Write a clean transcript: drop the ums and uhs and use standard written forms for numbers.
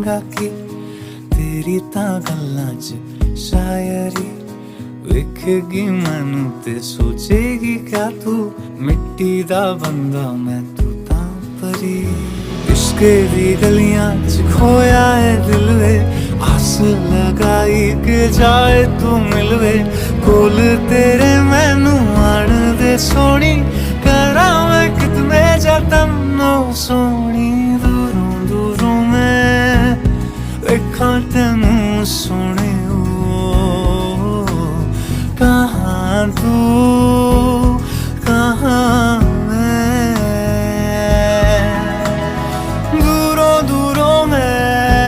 कहांगा कि तेरी तां गल्लां च शायरी वेखेगी मैनू ते सोचेगी क्या तू मिट्टी दा बंदा मैं तू तां परी। इश्के दी गलियां च खोया है दिल वे आस लगाई के जाए तू मिलवे कोल तेरे मैनू आन दे सोनी करा मैं कितने जतन नो सोनी दूरों दूरों मैं वेखां तैनू। ' ' ' ' ' ' ' ' ' ' ' ' ' ' काहां तू